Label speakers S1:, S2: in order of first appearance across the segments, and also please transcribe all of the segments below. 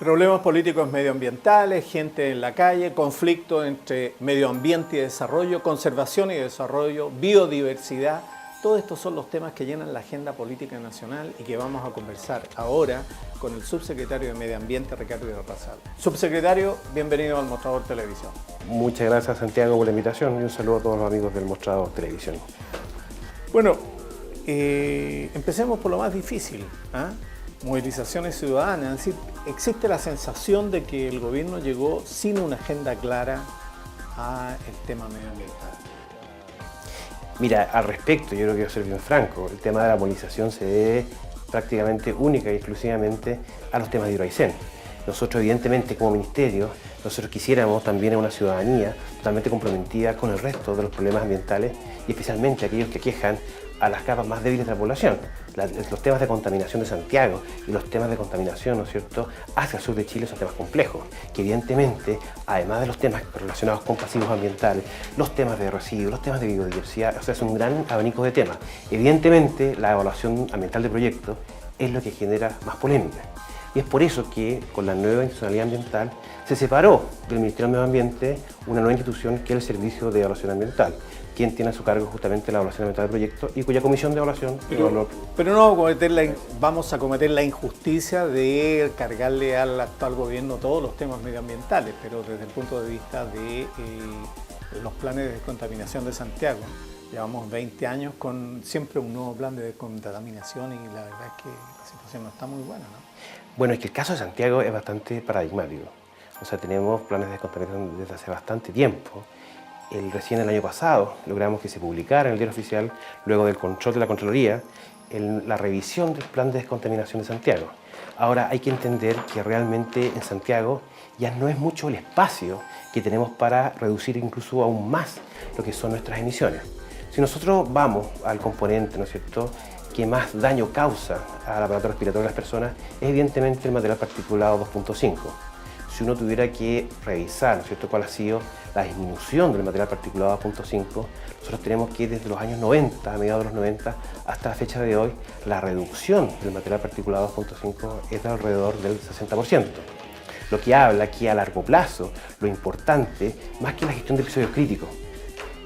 S1: Problemas políticos medioambientales, gente en la calle, conflicto entre medio ambiente y desarrollo, conservación y desarrollo, biodiversidad. Todos estos son los temas que llenan la agenda política nacional y que vamos a conversar ahora con el subsecretario de Medio Ambiente, Ricardo Irarrázaval. Subsecretario, bienvenido al Mostrador Televisión.
S2: Muchas gracias, Santiago, por la invitación y un saludo a todos los amigos del Mostrador Televisión.
S1: Bueno, empecemos por lo más difícil, movilizaciones ciudadanas. Es decir, existe la sensación de que el gobierno llegó sin una agenda clara al tema medioambiental.
S2: Mira, al respecto, yo creo que voy a ser bien franco, el tema de la movilización se debe prácticamente única y exclusivamente a los temas de Hidroaicén. Nosotros, evidentemente, como ministerio, nosotros quisiéramos también una ciudadanía totalmente comprometida con el resto de los problemas ambientales y especialmente aquellos que aquejan a las capas más débiles de la población. Los temas de contaminación de Santiago y los temas de contaminación, ¿no es cierto?, hacia el sur de Chile son temas complejos, que evidentemente, además de los temas relacionados con pasivos ambientales, los temas de residuos, los temas de biodiversidad, o sea, es un gran abanico de temas. Evidentemente, la evaluación ambiental de proyectos es lo que genera más polémica. Y es por eso que, con la nueva institucionalidad ambiental, se separó del Ministerio del Medio Ambiente una nueva institución que es el Servicio de Evaluación Ambiental, quien tiene a su cargo justamente la evaluación ambiental del proyecto y cuya comisión de evaluación...
S1: Pero no vamos a cometer la injusticia de cargarle al actual gobierno todos los temas medioambientales, pero desde el punto de vista de los planes de descontaminación de Santiago, llevamos 20 años con siempre un nuevo plan de descontaminación y la verdad es que la situación no está muy buena, ¿no?
S2: Bueno, es que el caso de Santiago es bastante paradigmático. O sea, tenemos planes de descontaminación desde hace bastante tiempo. Recién el año pasado logramos que se publicara en el Diario Oficial, luego del control de la Contraloría, la revisión del plan de descontaminación de Santiago. Ahora hay que entender que realmente en Santiago ya no es mucho el espacio que tenemos para reducir incluso aún más lo que son nuestras emisiones. Si nosotros vamos al componente, ¿no es cierto?, que más daño causa al aparato respiratorio de las personas, es evidentemente el material particulado 2.5. Si uno tuviera que revisar, ¿no es cierto?, cuál ha sido la disminución del material particulado 2.5, nosotros tenemos que desde los años 90, a mediados de los 90, hasta la fecha de hoy, la reducción del material particulado 2.5 es de alrededor del 60%. Lo que habla que a largo plazo, lo importante, más que la gestión de episodios críticos,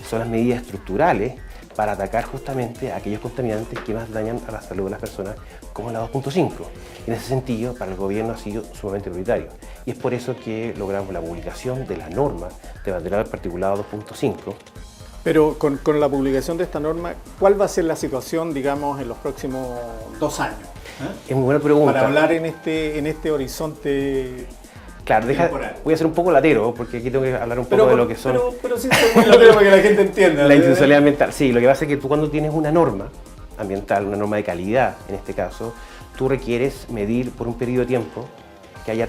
S2: son las medidas estructurales para atacar justamente a aquellos contaminantes que más dañan a la salud de las personas, como la 2.5. En ese sentido, para el gobierno ha sido sumamente prioritario. Y es por eso que logramos la publicación de la norma de material particulado 2.5.
S1: Pero con la publicación de esta norma, ¿cuál va a ser la situación, digamos, en los próximos 2 años?
S2: Es muy buena pregunta.
S1: Para hablar en este horizonte.
S2: Claro, voy a ser un poco latero, porque aquí tengo que hablar un poco de lo que son...
S1: Pero sí soy muy latero para que la gente entienda.
S2: La institucionalidad ambiental. Sí, lo que pasa es que tú cuando tienes una norma ambiental, una norma de calidad en este caso, tú requieres medir por un periodo de tiempo que haya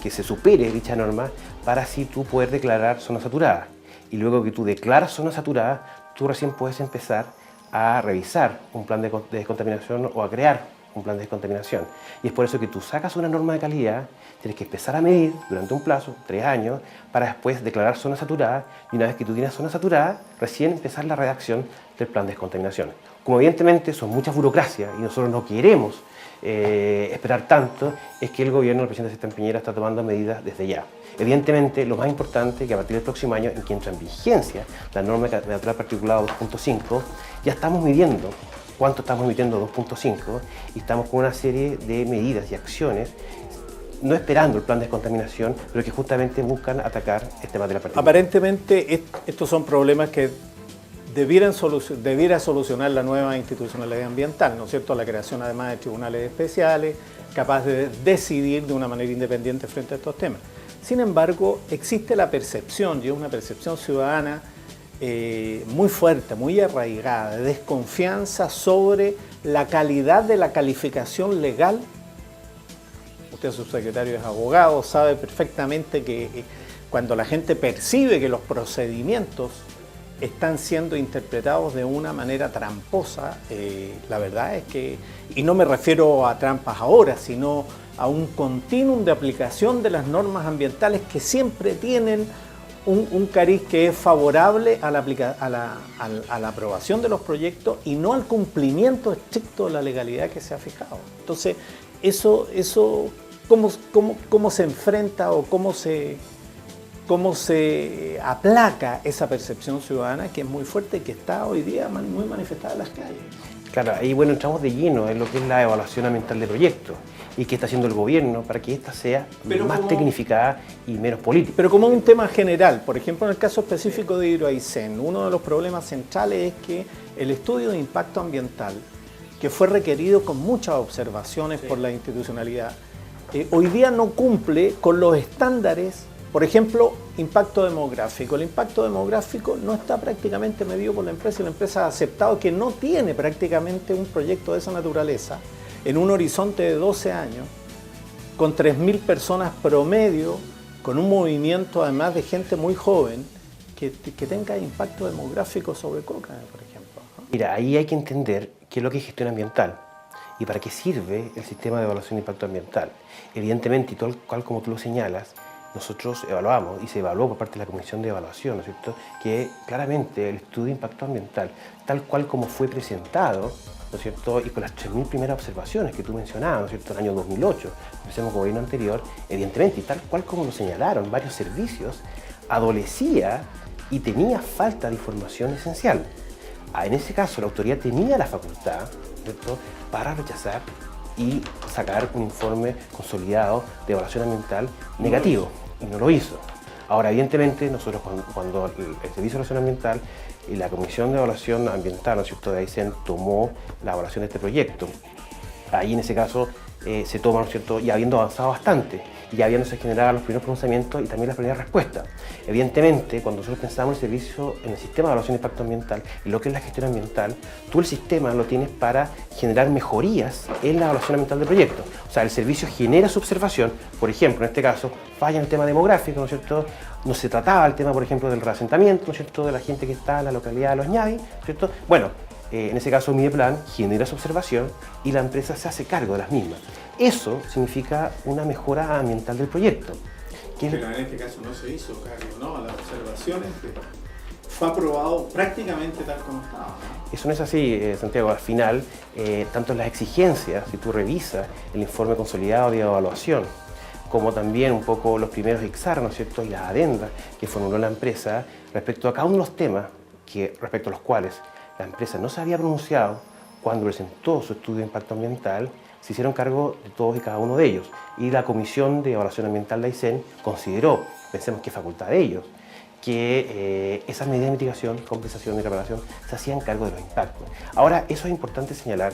S2: que se supere dicha norma para así tú poder declarar zona saturada. Y luego que tú declaras zona saturada, tú recién puedes empezar a revisar un plan de descontaminación o a crear un plan de descontaminación. Y es por eso que tú sacas una norma de calidad, tienes que empezar a medir durante un plazo, 3 años, para después declarar zona saturada, y una vez que tú tienes zona saturada, recién empezar la redacción del plan de descontaminación. Como evidentemente son muchas burocracias y nosotros no queremos esperar tanto, es que el gobierno del presidente Sebastián Piñera está tomando medidas desde ya. Evidentemente, lo más importante es que a partir del próximo año, en que entra en vigencia la norma de material particulado 2.5, ya estamos midiendo cuánto estamos emitiendo 2.5 y estamos con una serie de medidas y acciones, no esperando el plan de descontaminación, pero que justamente buscan atacar este material particular.
S1: Aparentemente estos son problemas que debiera solucionar la nueva institucionalidad ambiental, ¿no es cierto? La creación además de tribunales especiales, capaz de decidir de una manera independiente frente a estos temas. Sin embargo, existe la percepción, y es una percepción ciudadana, muy fuerte, muy arraigada, de desconfianza sobre la calidad de la calificación legal. Usted, subsecretario, es abogado, sabe perfectamente que cuando la gente percibe que los procedimientos están siendo interpretados de una manera tramposa, la verdad es que, y no me refiero a trampas ahora, sino a un continuum de aplicación de las normas ambientales que siempre tienen un cariz que es favorable a la aprobación de los proyectos y no al cumplimiento estricto de la legalidad que se ha fijado. Entonces, eso cómo se enfrenta o cómo se aplaca esa percepción ciudadana que es muy fuerte y que está hoy día muy manifestada en las calles.
S2: Claro, ahí bueno, entramos de lleno en lo que es la evaluación ambiental de proyectos y qué está haciendo el gobierno para que ésta sea más tecnificada y menos política.
S1: Pero como un tema general, por ejemplo, en el caso específico de Hidroaicén, uno de los problemas centrales es que el estudio de impacto ambiental, que fue requerido con muchas observaciones por la institucionalidad, hoy día no cumple con los estándares. Por ejemplo, impacto demográfico. El impacto demográfico no está prácticamente medido por la empresa y la empresa ha aceptado que no tiene prácticamente un proyecto de esa naturaleza en un horizonte de 12 años, con 3.000 personas promedio, con un movimiento además de gente muy joven que tenga impacto demográfico sobre Cochrane, por ejemplo.
S2: Mira, ahí hay que entender qué es lo que es gestión ambiental y para qué sirve el sistema de evaluación de impacto ambiental. Evidentemente, y tal cual como tú lo señalas, nosotros evaluamos y se evaluó por parte de la Comisión de Evaluación, ¿no es cierto?, que claramente el estudio de impacto ambiental, tal cual como fue presentado, ¿no es cierto?, y con las 3.000 primeras observaciones que tú mencionabas, ¿no es cierto?, en el año 2008, empecemos con gobierno anterior, evidentemente, y tal cual como lo señalaron varios servicios, adolecía y tenía falta de información esencial. En ese caso, la autoridad tenía la facultad, ¿cierto?, para rechazar y sacar un informe consolidado de evaluación ambiental negativo, y no lo hizo. Ahora, evidentemente, nosotros cuando el Servicio de Evaluación Ambiental y la Comisión de Evaluación Ambiental, ¿no es cierto?, de Aysén tomó la evaluación de este proyecto, ahí en ese caso se toma, ¿no es cierto?, ya habiendo avanzado bastante, ya habiéndose generado los primeros pronunciamientos y también las primeras respuestas. Evidentemente, cuando nosotros pensamos en el servicio, en el sistema de evaluación de impacto ambiental y lo que es la gestión ambiental, tú el sistema lo tienes para generar mejorías en la evaluación ambiental del proyecto. O sea, el servicio genera su observación, por ejemplo, en este caso, falla en el tema demográfico, ¿no es cierto?, no se trataba el tema, por ejemplo, del reasentamiento, ¿no es cierto?, de la gente que está en la localidad de Los Ñavi, ¿no es cierto? Bueno, en ese caso Mideplan genera su observación y la empresa se hace cargo de las mismas. Eso significa una mejora ambiental del proyecto.
S1: Pero en este caso no se hizo cargo, ¿no? A las observaciones fue aprobado prácticamente tal como estaba, ¿no?
S2: Eso no es así, Santiago. Al final, tanto las exigencias, si tú revisas el informe consolidado de evaluación, como también un poco los primeros IXAR, ¿no es cierto?, y las adendas que formuló la empresa respecto a cada uno de los temas respecto a los cuales la empresa no se había pronunciado cuando presentó su estudio de impacto ambiental, se hicieron cargo de todos y cada uno de ellos. Y la Comisión de Evaluación Ambiental de Aysén consideró, pensemos que es facultad de ellos, que esas medidas de mitigación, compensación y reparación se hacían cargo de los impactos. Ahora, eso es importante señalar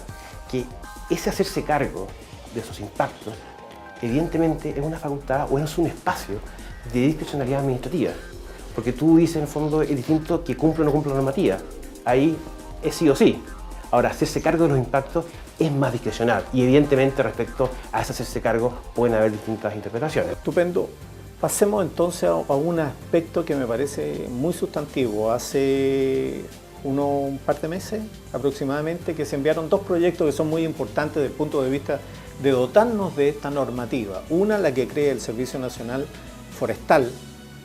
S2: que ese hacerse cargo de esos impactos, evidentemente es una facultad o es un espacio de discrecionalidad administrativa. Porque tú dices, en el fondo, es distinto que cumple o no cumple la normativa. Ahí es sí o sí. Ahora, hacerse cargo de los impactos es más discrecional y evidentemente respecto a ese hacerse cargo pueden haber distintas interpretaciones.
S1: Estupendo. Pasemos entonces a un aspecto que me parece muy sustantivo. Hace un par de meses aproximadamente que se enviaron dos proyectos que son muy importantes desde el punto de vista de dotarnos de esta normativa. Una, la que crea el Servicio Nacional Forestal,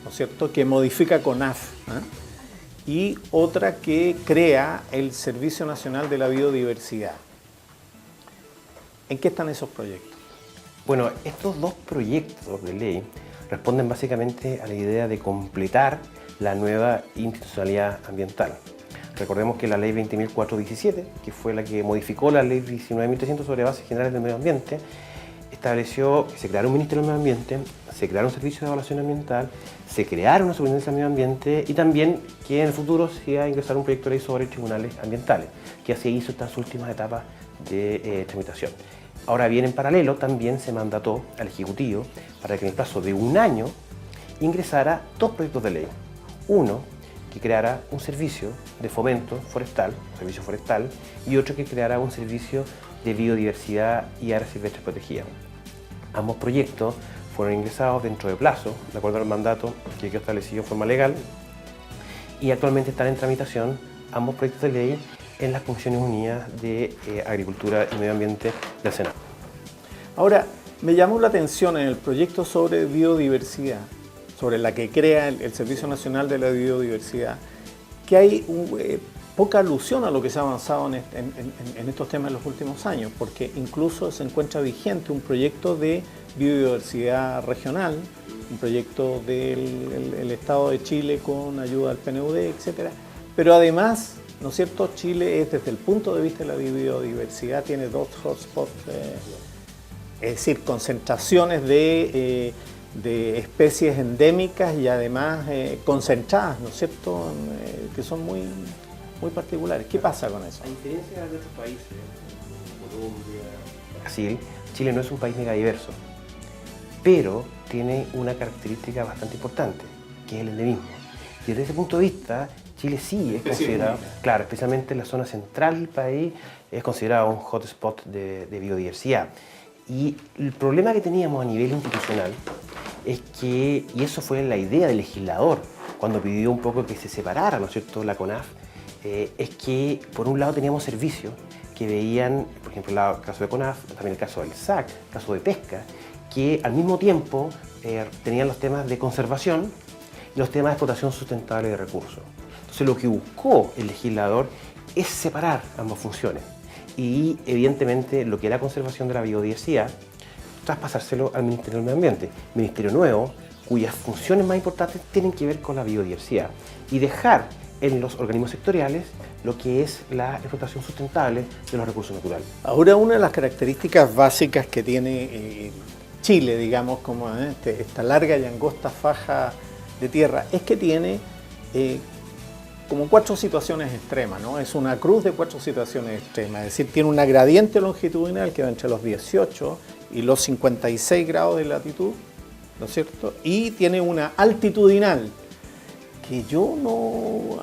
S1: ¿no es cierto?, que modifica CONAF, y otra que crea el Servicio Nacional de la Biodiversidad. ¿En qué están esos proyectos?
S2: Bueno, estos dos proyectos de ley responden básicamente a la idea de completar la nueva institucionalidad ambiental. Recordemos que la ley 20.417, que fue la que modificó la ley 19.300 sobre bases generales del medio ambiente, estableció que se creara un Ministerio del Medio Ambiente, se creara un servicio de evaluación ambiental, se creara una superintendencia del medio ambiente y también que en el futuro se iba a ingresar un proyecto de ley sobre tribunales ambientales, que así hizo estas últimas etapas de tramitación. Ahora bien, en paralelo también se mandató al Ejecutivo para que en el plazo de un año ingresara dos proyectos de ley. Uno, que creara un servicio de fomento forestal, servicio forestal, y otro que creara un servicio de biodiversidad y áreas silvestres protegidas. Ambos proyectos fueron ingresados dentro de plazo, de acuerdo al mandato que quedó establecido en forma legal, y actualmente están en tramitación ambos proyectos de ley en las Comisiones Unidas de Agricultura y Medio Ambiente del Senado.
S1: Ahora, me llamó la atención en el proyecto sobre biodiversidad, sobre la que crea el Servicio Nacional de la Biodiversidad, que hay poca alusión a lo que se ha avanzado en estos temas en los últimos años, porque incluso se encuentra vigente un proyecto de biodiversidad regional, un proyecto del Estado de Chile con ayuda del PNUD, etcétera. Pero además, ¿no es cierto?, Chile es, desde el punto de vista de la biodiversidad, tiene 2 hotspots, es decir, concentraciones de especies endémicas y además concentradas, ¿no es cierto?, que son muy particulares. ¿Qué pasa con eso?
S2: A diferencia de otros países, Colombia, Brasil, Chile no es un país megadiverso, pero tiene una característica bastante importante, que es el endemismo. Y desde ese punto de vista, Chile sí es considerado, claro, especialmente en la zona central del país, es considerado un hotspot de biodiversidad. Y el problema que teníamos a nivel institucional es que, y eso fue la idea del legislador, cuando pidió un poco que se separara, ¿no es cierto?, la CONAF, es que por un lado teníamos servicios que veían, por ejemplo, el caso de CONAF, también el caso del SAC, el caso de pesca, que al mismo tiempo tenían los temas de conservación y los temas de explotación sustentable de recursos. Entonces lo que buscó el legislador es separar ambas funciones y evidentemente lo que era conservación de la biodiversidad, traspasárselo al Ministerio del Medio Ambiente, ministerio nuevo, cuyas funciones más importantes tienen que ver con la biodiversidad, y dejar en los organismos sectoriales lo que es la explotación sustentable de los recursos naturales.
S1: Ahora, una de las características básicas que tiene Chile, digamos, como esta larga y angosta faja de tierra, es que tiene como 4 situaciones extremas, ¿no? Es una cruz de 4 situaciones extremas, es decir, tiene una gradiente longitudinal que va entre los 18 y los 56 grados de latitud, ¿no es cierto? Y tiene una altitudinal, que yo no...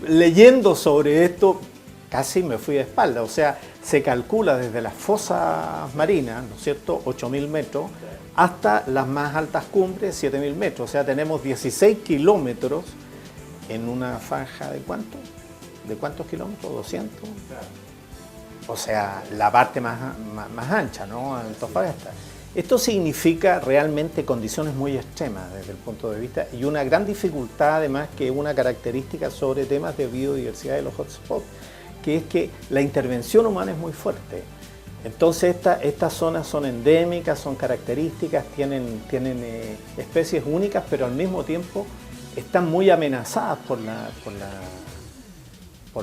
S1: leyendo sobre esto, casi me fui de espalda. O sea, se calcula desde las fosas marinas, ¿no es cierto?, 8.000 metros, hasta las más altas cumbres, 7.000 metros. O sea, tenemos 16 kilómetros en una franja de ¿cuánto? ¿De cuántos kilómetros? ¿200? O sea, la parte más ancha, ¿no?, Antofagasta. Esto significa realmente condiciones muy extremas desde el punto de vista y una gran dificultad, además, que una característica sobre temas de biodiversidad de los hotspots, que es que la intervención humana es muy fuerte. Entonces estas zonas son endémicas, son características, tienen especies únicas, pero al mismo tiempo están muy amenazadas por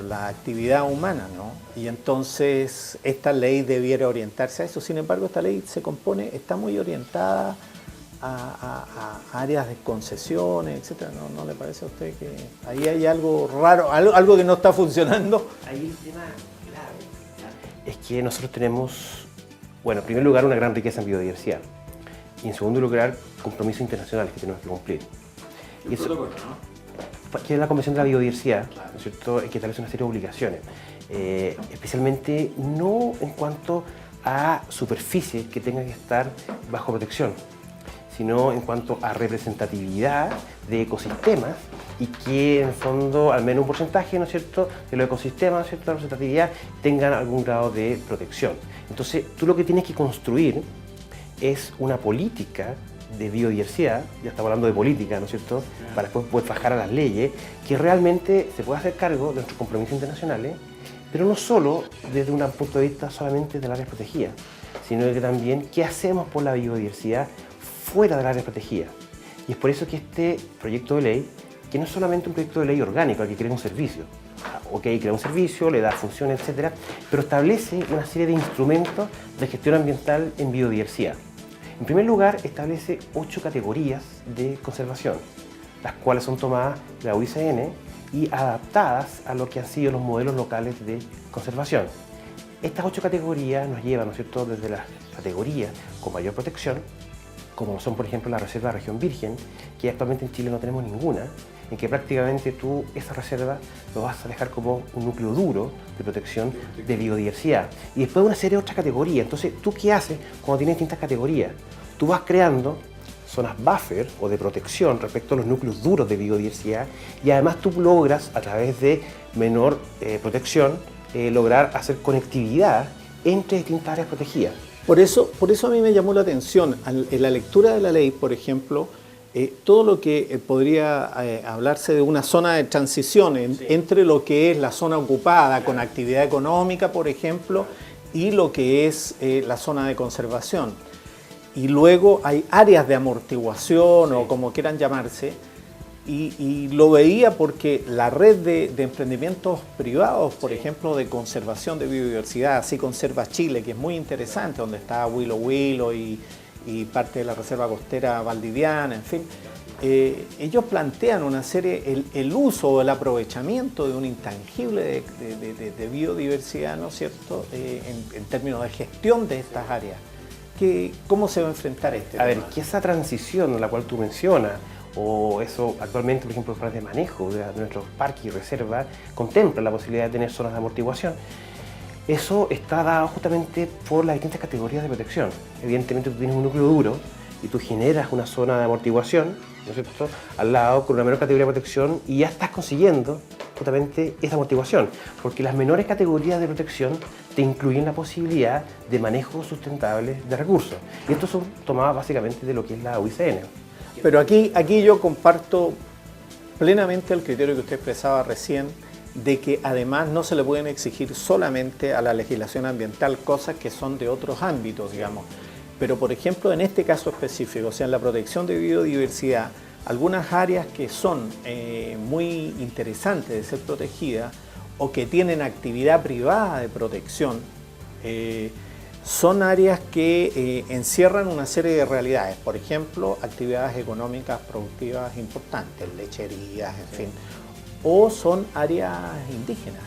S1: la actividad humana, ¿no? Y entonces esta ley debiera orientarse a eso. Sin embargo, esta ley está muy orientada a áreas de concesiones, etcétera. ¿No le parece a usted que ahí hay algo raro, algo que no está funcionando?
S2: Ahí el tema clave es que nosotros tenemos, bueno, en primer lugar, una gran riqueza en biodiversidad y en segundo lugar, compromisos internacionales que tenemos que cumplir. Y eso, que es la Convención de la Biodiversidad, ¿no es cierto?, que establece una serie de obligaciones, especialmente no en cuanto a superficies que tengan que estar bajo protección, sino en cuanto a representatividad de ecosistemas y que en el fondo al menos un porcentaje, ¿no es cierto?, de los ecosistemas, ¿no es cierto?, la representatividad tengan algún grado de protección. Entonces tú lo que tienes que construir es una política de biodiversidad, ya estamos hablando de política, ¿no es cierto?, para después poder bajar a las leyes, que realmente se pueda hacer cargo de nuestros compromisos internacionales, pero no solo desde un punto de vista solamente de las áreas protegidas, sino que también qué hacemos por la biodiversidad fuera de las áreas protegidas. Y es por eso que este proyecto de ley, que no es solamente un proyecto de ley orgánico, al que crea un servicio, crea un servicio, le da funciones, etcétera, pero establece una serie de instrumentos de gestión ambiental en biodiversidad. En primer lugar, establece 8 categorías de conservación, las cuales son tomadas de la UICN y adaptadas a lo que han sido los modelos locales de conservación. Estas 8 categorías nos llevan, ¿no es cierto?, desde las categorías con mayor protección, como son, por ejemplo, la Reserva de Región Virgen, que actualmente en Chile no tenemos ninguna, en que prácticamente tú esa reserva lo vas a dejar como un núcleo duro de protección de biodiversidad. Y después una serie de otras categorías. Entonces, ¿tú qué haces cuando tienes distintas categorías? Tú vas creando zonas buffer o de protección respecto a los núcleos duros de biodiversidad y además tú logras, a través de menor protección, lograr hacer conectividad entre distintas áreas protegidas.
S1: Por eso a mí me llamó la atención en la lectura de la ley, por ejemplo, todo lo que podría hablarse de una zona de transición entre lo que es la zona ocupada con actividad económica, por ejemplo, y lo que es la zona de conservación. Y luego hay áreas de amortiguación o como quieran llamarse, y lo veía porque la red de emprendimientos privados, por ejemplo, de conservación de biodiversidad, así Conserva Chile, que es muy interesante, donde está Huilo Huilo y parte de la Reserva Costera Valdiviana, en fin, ellos plantean una serie, el uso o el aprovechamiento de un intangible de biodiversidad, ¿no es cierto?, en términos de gestión de estas áreas. ¿Cómo se va a enfrentar este tema?
S2: A ver, que esa transición a la cual tú mencionas, o eso actualmente, por ejemplo, los planes de manejo de nuestros parques y reservas, contemplan la posibilidad de tener zonas de amortiguación. Eso está dado justamente por las distintas categorías de protección. Evidentemente tú tienes un núcleo duro y tú generas una zona de amortiguación, ¿no es cierto?, al lado con una menor categoría de protección y ya estás consiguiendo justamente esa amortiguación, porque las menores categorías de protección te incluyen la posibilidad de manejo sustentable de recursos. Y esto son tomadas básicamente de lo que es la UICN.
S1: Pero aquí yo comparto plenamente el criterio que usted expresaba recién, de que además no se le pueden exigir solamente a la legislación ambiental cosas que son de otros ámbitos, digamos. Pero, por ejemplo, en este caso específico, o sea, en la protección de biodiversidad, algunas áreas que son muy interesantes de ser protegidas o que tienen actividad privada de protección, son áreas que encierran una serie de realidades. Por ejemplo, actividades económicas productivas importantes, lecherías, en fin. O son áreas indígenas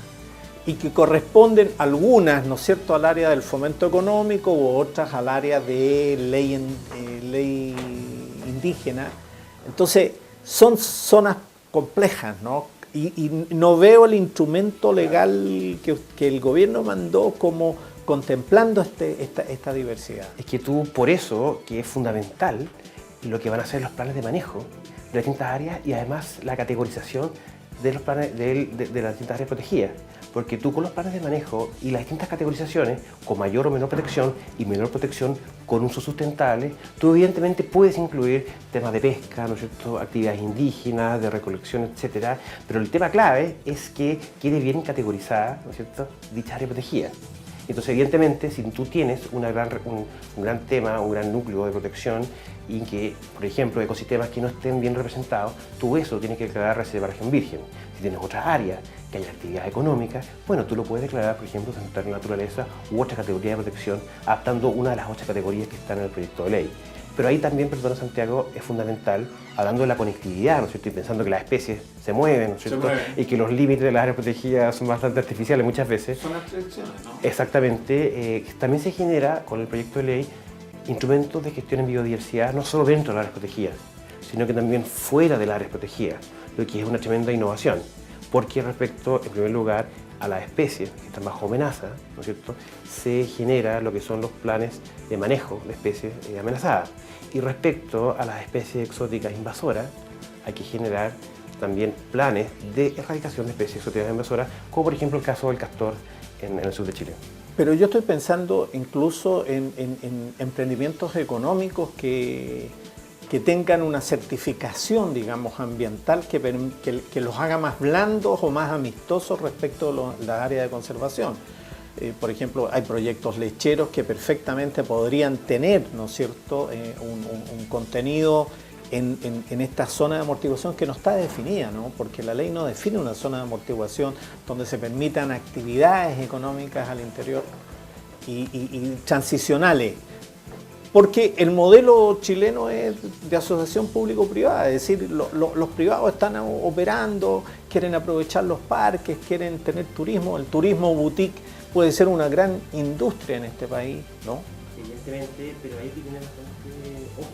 S1: y que corresponden algunas, ¿no es cierto?, al área del fomento económico u otras al área de ley indígena. Entonces, son zonas complejas, ¿no? Y no veo el instrumento legal que el gobierno mandó como contemplando esta diversidad.
S2: Es que tú, por eso, que es fundamental lo que van a hacer los planes de manejo de distintas áreas y además la categorización de los planes de las distintas áreas protegidas. Porque tú con los planes de manejo y las distintas categorizaciones, con mayor o menor protección y menor protección con uso sustentable, tú evidentemente puedes incluir temas de pesca, ¿no es cierto?, actividades indígenas, de recolección, etcétera. Pero el tema clave es que quede bien categorizada, ¿no es cierto?, dicha área protegida. Entonces, evidentemente, si tú tienes un gran tema, un gran núcleo de protección y que, por ejemplo, ecosistemas que no estén bien representados, tú eso tienes que declarar reserva región virgen. Si tienes otras áreas que haya actividad económica, bueno, tú lo puedes declarar, por ejemplo, centro de naturaleza u otra categoría de protección, adaptando una de las 8 categorías que están en el proyecto de ley. Pero ahí también, perdona Santiago, es fundamental, hablando de la conectividad, ¿no es cierto?, y pensando que las especies se mueven, ¿no es cierto?, y que los límites de las áreas protegidas son bastante artificiales muchas veces.
S1: Son abstracciones, ¿no?
S2: Exactamente. También se genera, con el proyecto de ley, instrumentos de gestión en biodiversidad, no solo dentro de las áreas protegidas, sino que también fuera de las áreas protegidas, lo que es una tremenda innovación, porque respecto, en primer lugar, a las especies que están bajo amenaza, ¿no es cierto?, se genera lo que son los planes de manejo de especies amenazadas. Y respecto a las especies exóticas invasoras, hay que generar también planes de erradicación de especies exóticas invasoras, como por ejemplo el caso del castor en el sur de Chile.
S1: Pero yo estoy pensando incluso en emprendimientos económicos que tengan una certificación, digamos, ambiental que los haga más blandos o más amistosos respecto a la área de conservación. Por ejemplo, hay proyectos lecheros que perfectamente podrían tener, ¿no es cierto?, un contenido en esta zona de amortiguación que no está definida, ¿no?, porque la ley no define una zona de amortiguación donde se permitan actividades económicas al interior y transicionales. Porque el modelo chileno es de asociación público-privada, es decir, los privados están operando, quieren aprovechar los parques, quieren tener turismo. El turismo boutique puede ser una gran industria en este país, ¿no?
S2: Evidentemente, pero hay que tener bastante ojo,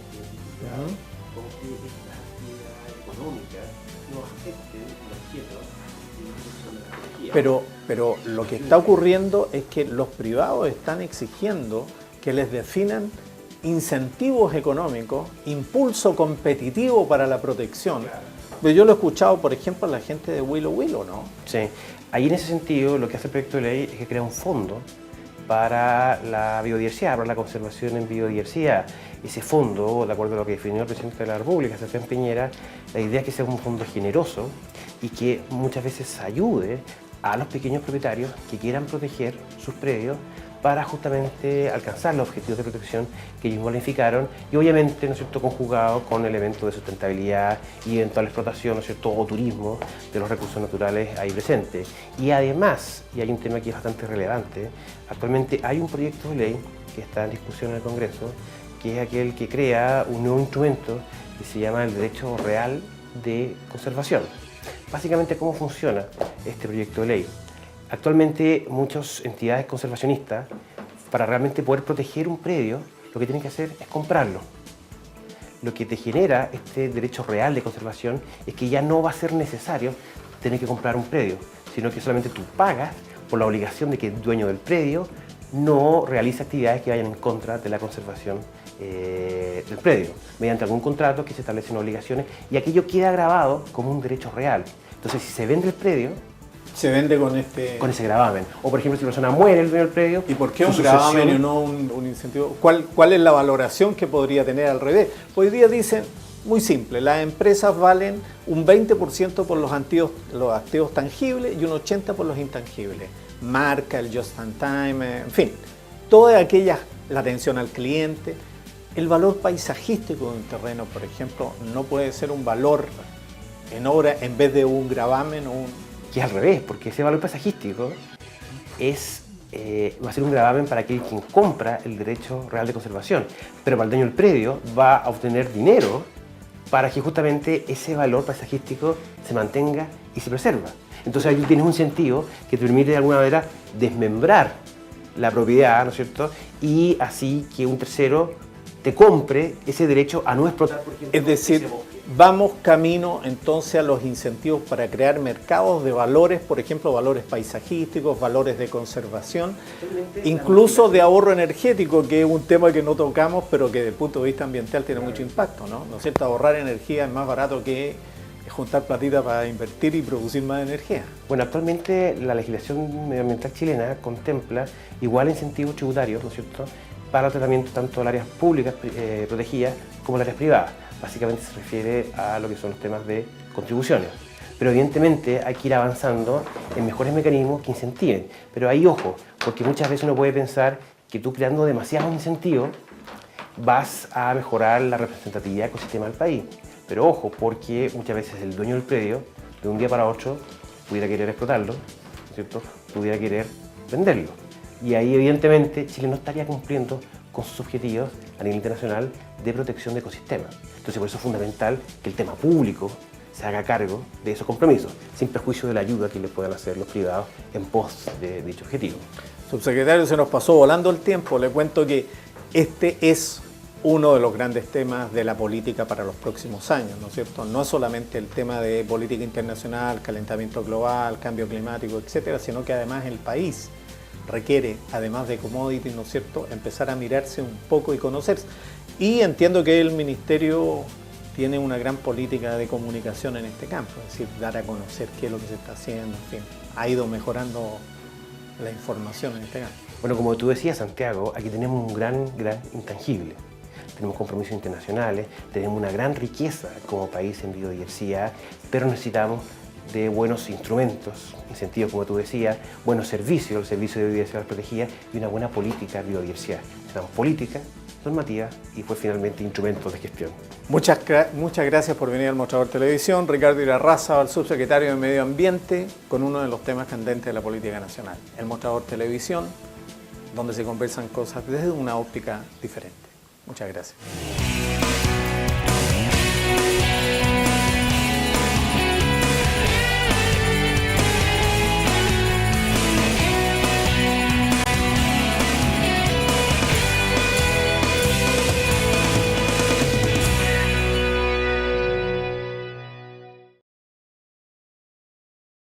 S2: con que estas actividades económicas no afecten los objetos de la energía.
S1: Pero lo que está ocurriendo es que los privados están exigiendo que les definan incentivos económicos, impulso competitivo para la protección. Claro. Yo lo he escuchado, por ejemplo, a la gente de Huilo Huilo, ¿no?
S2: Sí, ahí en ese sentido lo que hace el proyecto de ley es que crea un fondo para la biodiversidad, para la conservación en biodiversidad. Ese fondo, de acuerdo a lo que definió el presidente de la República, Sebastián Piñera, la idea es que sea un fondo generoso y que muchas veces ayude a los pequeños propietarios que quieran proteger sus predios para justamente alcanzar los objetivos de protección que ellos planificaron y obviamente, ¿no es cierto?, conjugado con elementos de sustentabilidad y eventual explotación, ¿no es cierto?, o turismo de los recursos naturales ahí presentes. Y además, y hay un tema que es bastante relevante, actualmente hay un proyecto de ley que está en discusión en el Congreso, que es aquel que crea un nuevo instrumento que se llama el derecho real de conservación. Básicamente, ¿cómo funciona este proyecto de ley? Actualmente muchas entidades conservacionistas, para realmente poder proteger un predio, lo que tienen que hacer es comprarlo. Lo que te genera este derecho real de conservación es que ya no va a ser necesario tener que comprar un predio, sino que solamente tú pagas por la obligación de que el dueño del predio no realice actividades que vayan en contra de la conservación del predio, mediante algún contrato que se establecen obligaciones y aquello queda grabado como un derecho real. Entonces, si se vende el predio,
S1: se vende con
S2: ese gravamen. O por ejemplo, si la persona muere el dueño del predio...
S1: ¿Y por qué un gravamen y no un incentivo? ¿Cuál es la valoración que podría tener al revés? Hoy día dicen, muy simple, las empresas valen un 20% por los activos tangibles y un 80% por los intangibles. Marca, el just in time, en fin, todas aquellas, la atención al cliente. El valor paisajístico de un terreno, por ejemplo, no puede ser un valor en obra en vez de un gravamen o un...
S2: Que es al revés, porque ese valor paisajístico va a ser un gravamen para aquel quien compra el derecho real de conservación, pero para el dueño del predio va a obtener dinero para que justamente ese valor paisajístico se mantenga y se preserva. Entonces ahí tienes un sentido que te permite de alguna manera desmembrar la propiedad, ¿no es cierto? Y así que un tercero te compre ese derecho a no explotar, por ejemplo,
S1: es decir, vamos camino entonces a los incentivos para crear mercados de valores, por ejemplo, valores paisajísticos, valores de conservación, incluso de ahorro energético, que es un tema que no tocamos, pero que desde el punto de vista ambiental tiene mucho impacto, ¿no? ¿No es cierto? Ahorrar energía es más barato que juntar platita para invertir y producir más energía.
S2: Bueno, actualmente la legislación medioambiental chilena contempla igual incentivos tributarios, ¿no es cierto?, para el tratamiento tanto de las áreas públicas protegidas como las áreas privadas. Básicamente se refiere a lo que son los temas de contribuciones. Pero evidentemente hay que ir avanzando en mejores mecanismos que incentiven. Pero ahí ojo, porque muchas veces uno puede pensar que tú creando demasiados incentivos vas a mejorar la representatividad del ecosistema del país. Pero ojo, porque muchas veces el dueño del predio, de un día para otro, pudiera querer explotarlo, ¿no es cierto?, pudiera querer venderlo. Y ahí evidentemente Chile no estaría cumpliendo con sus objetivos a nivel internacional de protección de ecosistemas. Entonces por eso es fundamental que el tema público se haga cargo de esos compromisos, sin perjuicio de la ayuda que le puedan hacer los privados en pos de dicho objetivo.
S1: Subsecretario, se nos pasó volando el tiempo. Le cuento que este es uno de los grandes temas de la política para los próximos años, ¿no es cierto? No solamente el tema de política internacional, calentamiento global, cambio climático, etcétera, sino que además el país requiere, además de commodities, ¿no es cierto?, empezar a mirarse un poco y conocerse. Y entiendo que el Ministerio tiene una gran política de comunicación en este campo, es decir, dar a conocer qué es lo que se está haciendo, en fin, ha ido mejorando la información en este campo.
S2: Bueno, como tú decías, Santiago, aquí tenemos un gran intangible. Tenemos compromisos internacionales, tenemos una gran riqueza como país en biodiversidad, pero necesitamos de buenos instrumentos, incentivos, como tú decías, buenos servicios, el servicio de biodiversidad protegida y una buena política de biodiversidad. Necesitamos política, normativa y pues finalmente instrumentos de gestión.
S1: Muchas gracias por venir al Mostrador Televisión. Ricardo Irarrázaval, subsecretario de Medio Ambiente, con uno de los temas candentes de la política nacional. El Mostrador Televisión, donde se conversan cosas desde una óptica diferente. Muchas gracias.